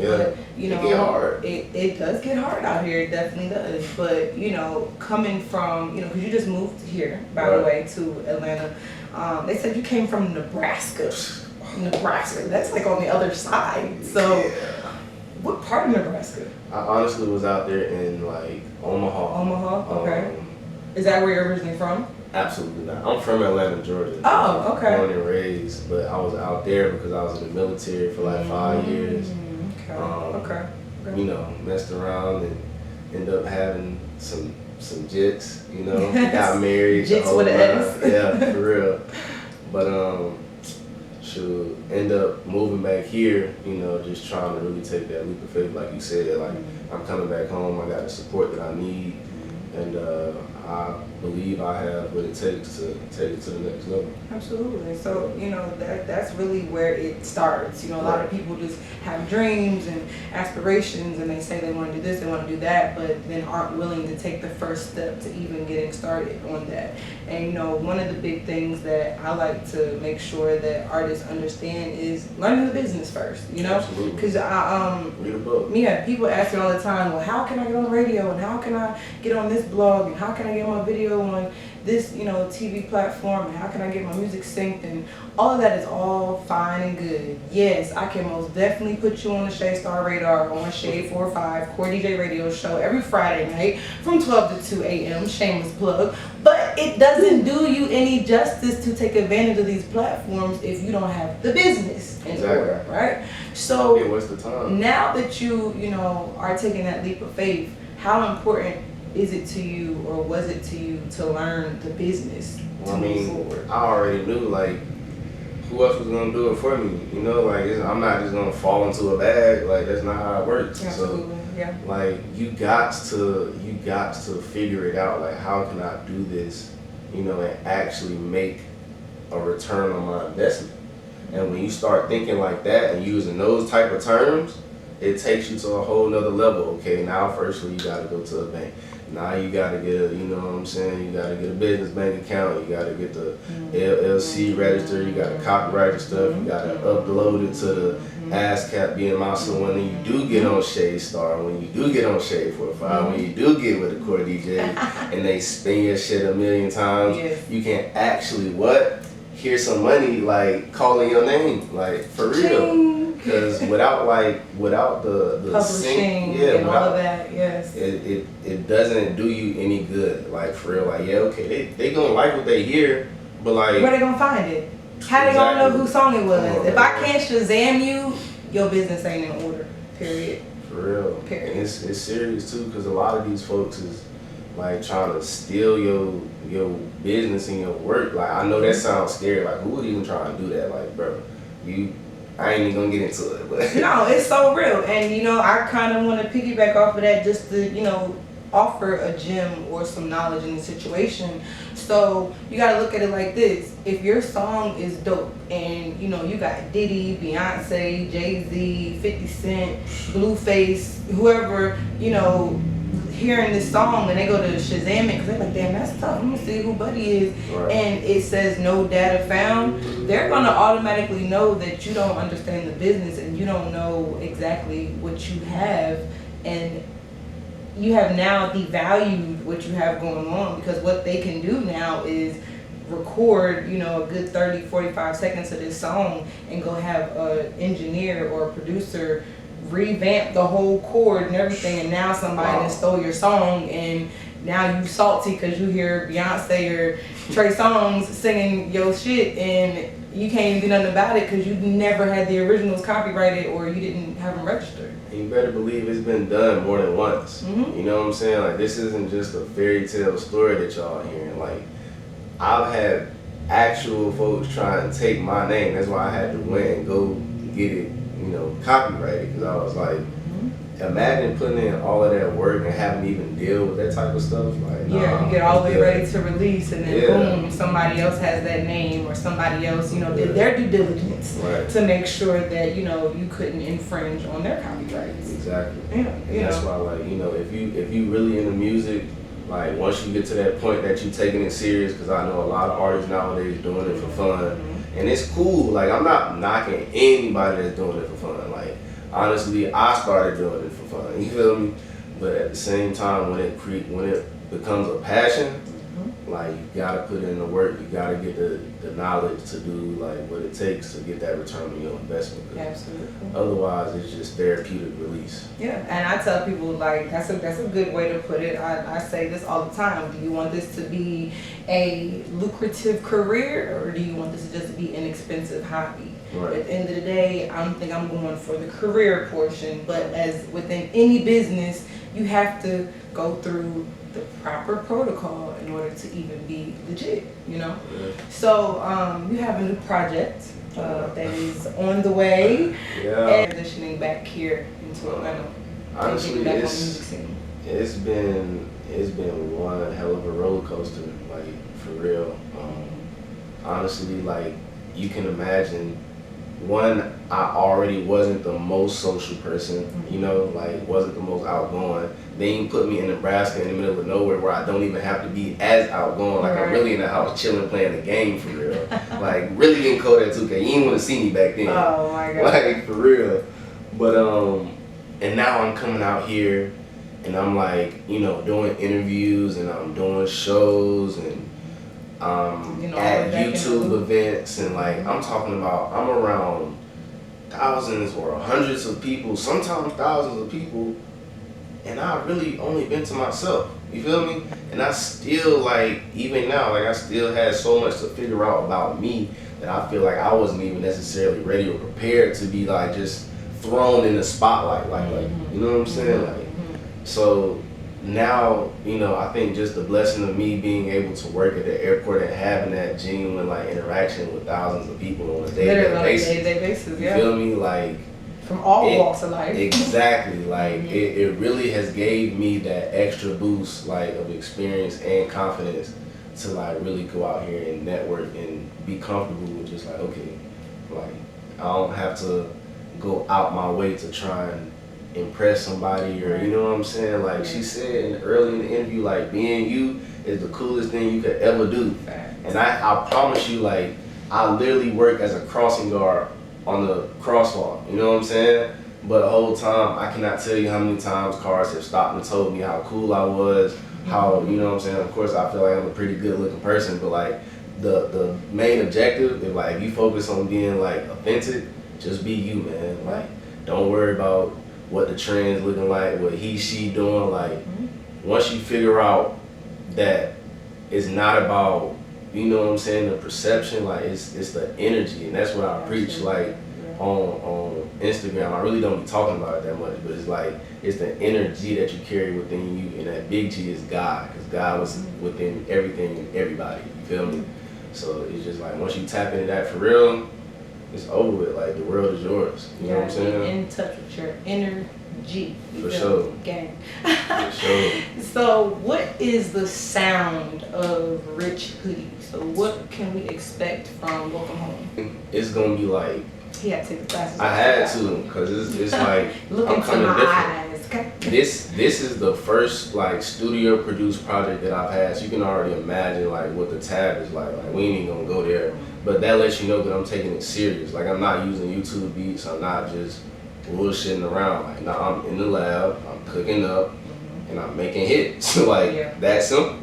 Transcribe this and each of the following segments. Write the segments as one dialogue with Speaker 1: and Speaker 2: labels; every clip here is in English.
Speaker 1: but you know,
Speaker 2: it get hard.
Speaker 1: It does get hard out here. It definitely does. But you know, coming from, you know, because you just moved here, by the way, to Atlanta. They said you came from Nebraska. Nebraska. That's like on the other side. So, what part of Nebraska?
Speaker 2: I honestly was out there in like Omaha.
Speaker 1: Omaha. Okay. Is that where you're originally from?
Speaker 2: Absolutely not. I'm from Atlanta, Georgia.
Speaker 1: Oh, okay.
Speaker 2: Born and raised, but I was out there because I was in the military for like 5 years.
Speaker 1: Okay.
Speaker 2: You know, messed around and ended up having some jits. You know, got married.
Speaker 1: Jits with an S.
Speaker 2: Yeah, for real. But should end up moving back here. You know, just trying to really take that leap of faith, like you said. Like I'm coming back home. I got the support that I need, and I believe I have what it takes to take it to the next level.
Speaker 1: Absolutely. So, you know, that's really where it starts. You know, a lot of people just have dreams and aspirations and they say they want to do this, they want to do that, but then aren't willing to take the first step to even getting started on that. And, you know, one of the big things that I like to make sure that artists understand is learning the business first, you know?
Speaker 2: Absolutely.
Speaker 1: Because
Speaker 2: read a book.
Speaker 1: Yeah, people ask me all the time, well, how can I get on the radio and how can I get on this blog and how can I get my video on this, you know, TV platform and how can I get my music synced, and all of that is all fine and good. Yes, I can most definitely put you on the Shade Star radar on Shade 405 Core DJ radio show every Friday night from 12 to 2 a.m. Shameless plug. But it doesn't do you any justice to take advantage of these platforms if you don't have the business in order, right? So
Speaker 2: yeah, what's the time?
Speaker 1: Now that you know, are taking that leap of faith, how important is it to you, or was it to you, to learn the business to move forward?
Speaker 2: I already knew, like, who else was gonna do it for me? You know, like, I'm not just gonna fall into a bag. Like, that's not how it works.
Speaker 1: Absolutely. Yeah.
Speaker 2: Like, you got to figure it out. Like, how can I do this, you know, and actually make a return on my investment? And when you start thinking like that and using those type of terms, it takes you to a whole nother level. Okay, now firstly you gotta go to a bank. Now you gotta get a, you know what I'm saying, you gotta get a business bank account, you gotta get the LLC registered, you gotta copyright your stuff, you gotta upload it to the ASCAP BMI. So when you do get on Shade Star, when you do get on Shade 45, when you do get with the Core DJ and they spin your shit a million times, you can actually hear some money like calling your name, like for real. Because without the
Speaker 1: publishing and all of that, yes,
Speaker 2: it doesn't do you any good. Like for real, like okay, they gonna like what they hear, but like
Speaker 1: where they gonna find it? How they gonna know whose song it was? If I can't Shazam you, your business ain't in order. Period.
Speaker 2: For real.
Speaker 1: Period.
Speaker 2: And it's serious too, because a lot of these folks is like trying to steal your business and your work. Like I know that sounds scary. Like who would even try and do that? Like bro, I ain't even gonna get into it, but
Speaker 1: no, it's so real. And you know, I kind of want to piggyback off of that just to, you know, offer a gem or some knowledge in the situation. So you gotta look at it like this: if your song is dope, and you know you got Diddy, Beyonce, Jay-Z, 50 Cent, Blueface, whoever, you know, hearing this song and they go to Shazam it because they're like, damn, that's tough. Let me see who Buddy is, and it says no data found. They're gonna automatically know that you don't understand the business and you don't know exactly what you have, and you have now devalued what you have going on, because what they can do now is record, you know, a good 30-45 seconds of this song and go have an engineer or a producer revamp the whole chord and everything, and now somebody that stole your song, and now you salty because you hear Beyonce or Trey Songz singing your shit and you can't even do nothing about it because you never had the originals copyrighted or you didn't have them registered.
Speaker 2: You better believe it's been done more than once. You know what I'm saying? Like this isn't just a fairy tale story that y'all hearing. Like I've had actual folks try and take my name. That's why I had to win and go get it, you know, copyrighted, because I was like, imagine putting in all of that work and having to even deal with that type of stuff. Like,
Speaker 1: you get all the way ready to release, and then boom, somebody else has that name, or somebody else, you know, did their due diligence to make sure that, you know, you couldn't infringe on their copyrights.
Speaker 2: Exactly. And that's why, like, you know, if you really into music, like once you get to that point that you're taking it serious, because I know a lot of artists nowadays doing it for fun, and it's cool. Like I'm not knocking anybody that's doing it for fun. Like, honestly, I started doing it for fun. You feel me? But at the same time, when it becomes a passion, like you gotta put in the work, you gotta get the knowledge to do like what it takes to get that return on your investment.
Speaker 1: Absolutely.
Speaker 2: Otherwise, it's just therapeutic release.
Speaker 1: Yeah, and I tell people like that's a good way to put it. I say this all the time. Do you want this to be a lucrative career, or do you want this to just be an expensive hobby?
Speaker 2: Right.
Speaker 1: At the end of the day, I don't think I'm going for the career portion, but as within any business, you have to go through the proper protocol in order to even be legit, you know?
Speaker 2: Yeah.
Speaker 1: So you have a new project that is on the way,
Speaker 2: Yeah.
Speaker 1: and transitioning back here into Atlanta.
Speaker 2: Honestly,
Speaker 1: back on the music scene.
Speaker 2: it's been one hell of a roller coaster, like for real. Honestly, like you can imagine, one, I already wasn't the most social person, you know, like wasn't the most outgoing. Then you put me in Nebraska in the middle of nowhere where I don't even have to be as outgoing. Like I'm really in the house chilling, playing the game for real. Like really getting cold at 2K. You didn't want to see me back then.
Speaker 1: Oh my God.
Speaker 2: Like for real. But and now I'm coming out here and I'm like, you know, doing interviews and I'm doing shows and at YouTube events and like I'm talking about I'm around thousands or hundreds of people, sometimes thousands of people, and I've really only been to myself. You feel me? And I still like even now, like I still had so much to figure out about me that I feel like I wasn't even necessarily ready or prepared to be like just thrown in the spotlight, like you know what I'm saying? Like so now, you know, I think just the blessing of me being able to work at the airport and having that genuine like interaction with thousands of people on a day-to-day basis.
Speaker 1: Yeah.
Speaker 2: You feel me? Like
Speaker 1: from all walks of life.
Speaker 2: Exactly. Like it really has gave me that extra boost like of experience and confidence to like really go out here and network and be comfortable with just like, okay, like I don't have to go out my way to try and impress somebody or you know what I'm saying? Like she said early in the interview, like being you is the coolest thing you could ever do. And I promise you, like I literally work as a crossing guard on the crosswalk, you know what I'm saying? But the whole time I cannot tell you how many times cars have stopped and told me how cool I was, how, you know what I'm saying? Of course I feel like I'm a pretty good looking person, but like the main objective is like if you focus on being like authentic, just be you, man. Like don't worry about what the trend's looking like, what she doing. Like once you figure out that it's not about, you know what I'm saying, the perception, like it's the energy, and that's what I preach like on Instagram. I really don't be talking about it that much, but it's like it's the energy that you carry within you, and that big G is God, because God was within everything and everybody. You feel me? So it's just like once you tap into that for real, it's over with. Like the world is yours. You know what I'm saying?
Speaker 1: In touch with your inner G.
Speaker 2: For sure.
Speaker 1: Gang.
Speaker 2: For sure.
Speaker 1: So what is the sound of Rich Hoodie? So what can we expect from Welcome Home?
Speaker 2: It's gonna be like,
Speaker 1: he had to take the classes.
Speaker 2: I had to, because it's like
Speaker 1: Look
Speaker 2: I'm
Speaker 1: into
Speaker 2: coming
Speaker 1: my
Speaker 2: different.
Speaker 1: eyes. Okay?
Speaker 2: This is the first like studio produced project that I've had, so you can already imagine like what the tab is like. Like we ain't even gonna go there, but that lets you know that I'm taking it serious. Like I'm not using YouTube beats. I'm not just bullshitting around. Like no, I'm in the lab. I'm cooking up, and I'm making hits. Like that simple.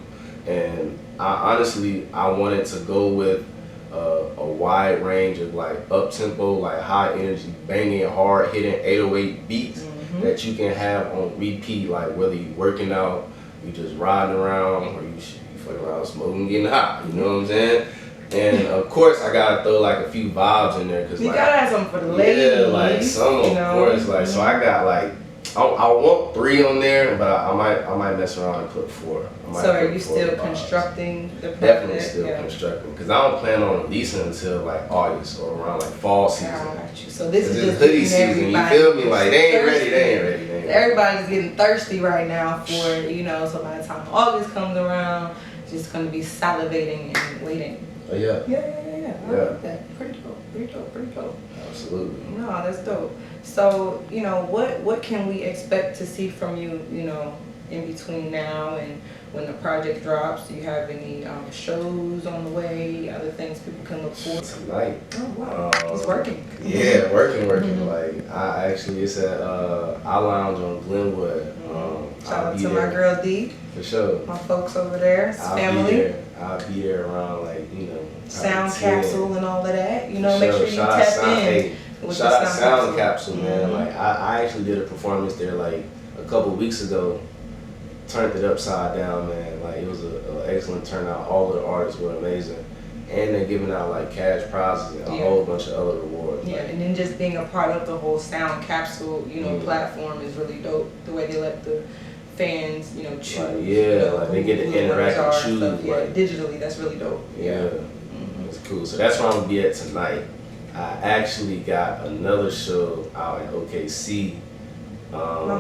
Speaker 2: And I honestly wanted to go with a wide range of like up tempo, like high energy, banging, hard hitting 808 beats that you can have on repeat. Like whether you working out, you just riding around, or you fucking around smoking, getting hot. You know what I'm saying? And of course, I gotta throw like a few vibes in there, cause
Speaker 1: you
Speaker 2: like
Speaker 1: gotta have something for the ladies.
Speaker 2: Yeah, like some of course. Like so, I got like I want 3 on there, but I might mess around and put 4.
Speaker 1: So are you still constructing the project?
Speaker 2: Definitely still constructing, because I don't plan on releasing until like August or around like fall season.
Speaker 1: Got you. So this is just
Speaker 2: hoodie season. You feel me? Like they ain't ready. They ain't ready.
Speaker 1: Everybody's getting thirsty right now for, you know. So by the time August comes around, just gonna be salivating and waiting.
Speaker 2: Oh yeah.
Speaker 1: Yeah. I like that. Pretty dope.
Speaker 2: Absolutely.
Speaker 1: No, that's dope. So, you know, what can we expect to see from you, you know, in between now and when the project drops? Do you have any shows on the way, other things people can look for?
Speaker 2: Tonight.
Speaker 1: Oh wow, he's working.
Speaker 2: Yeah, working.
Speaker 1: Mhm.
Speaker 2: Like I actually, it's at I Lounge on Glenwood.
Speaker 1: Shout
Speaker 2: I'll
Speaker 1: out
Speaker 2: be
Speaker 1: to
Speaker 2: there
Speaker 1: my girl D,
Speaker 2: for sure.
Speaker 1: my folks over there, his
Speaker 2: I'll be
Speaker 1: family,
Speaker 2: there. I'll be there around like
Speaker 1: Sound
Speaker 2: probably 10.
Speaker 1: Capsule and all of that. You
Speaker 2: For
Speaker 1: know, make sure you
Speaker 2: Shout out
Speaker 1: tap
Speaker 2: Sound,
Speaker 1: in.
Speaker 2: hey,
Speaker 1: with
Speaker 2: shout
Speaker 1: the
Speaker 2: out Sound Capsule,
Speaker 1: Mhm.
Speaker 2: man. Like I actually did a performance there like a couple weeks ago. Turned it upside down, man. Like it was an excellent turnout. All of the artists were amazing, and they're giving out like cash prizes and a
Speaker 1: Yeah.
Speaker 2: whole bunch of other rewards.
Speaker 1: Yeah,
Speaker 2: Like,
Speaker 1: and then just being a part of the whole Sound Capsule,
Speaker 2: Mhm.
Speaker 1: platform is really dope. The way they let the fans, choose.
Speaker 2: Like, yeah, like they get to
Speaker 1: who the
Speaker 2: interact
Speaker 1: winners
Speaker 2: and
Speaker 1: are
Speaker 2: choose,
Speaker 1: Yeah,
Speaker 2: like-
Speaker 1: digitally, that's really dope.
Speaker 2: yeah,
Speaker 1: Mhm.
Speaker 2: it's cool. So that's where I'm gonna be at tonight. I actually got another show out in OKC
Speaker 1: My
Speaker 2: in like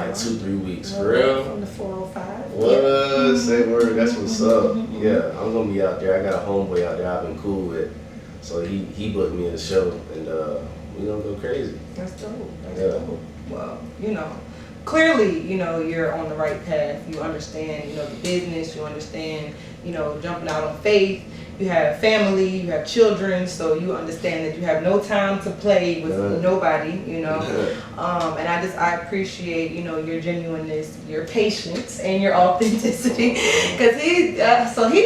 Speaker 1: hometown.
Speaker 2: 2-3 weeks. For
Speaker 1: Well,
Speaker 2: real?
Speaker 1: From the 405.
Speaker 2: What? Say word. That's what's up.
Speaker 1: Mhm.
Speaker 2: Yeah, I'm gonna be out there. I got a homeboy out there I've been cool with, so he booked me a show, and we gonna go crazy.
Speaker 1: That's dope. That's
Speaker 2: Yeah.
Speaker 1: dope. Well, clearly, you're on the right path. You understand, the business. You understand, jumping out on faith. You have family. You have children. So you understand that you have no time to play with
Speaker 2: Yeah.
Speaker 1: nobody. And I appreciate, your genuineness, your patience, and your authenticity. Because he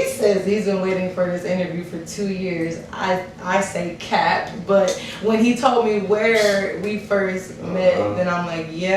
Speaker 1: says he's been waiting for this interview for 2 years. I say cap, but when he told me where we first met, then I'm like, yeah.